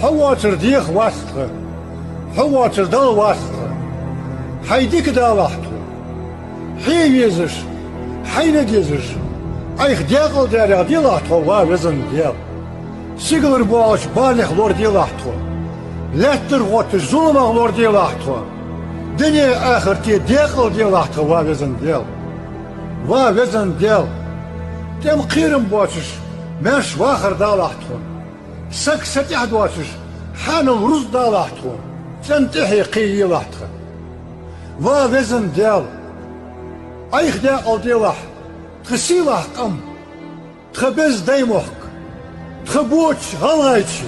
حواتر ديخ واسطة حواتر دل واسطة حيديك دالحتو حي يزش حي نديزش ايخ ديقل داري ديلحتو وازن ديال سيقلر بواش بالخ لور ديلحتو لاتر غوت ظلم لور ديلحتو دنيا اخر تي ديقل ديلحتو وازن ديال وازن ديال تم قيرم بواشش ماش واخر دالحتو سك ستح دواشش حانم روز دالحتو تنتحي قي لحتو وازن ديال ايخ داقل ديلح تخسيلح قم تخبز دايموحك تخبوش غلايتشي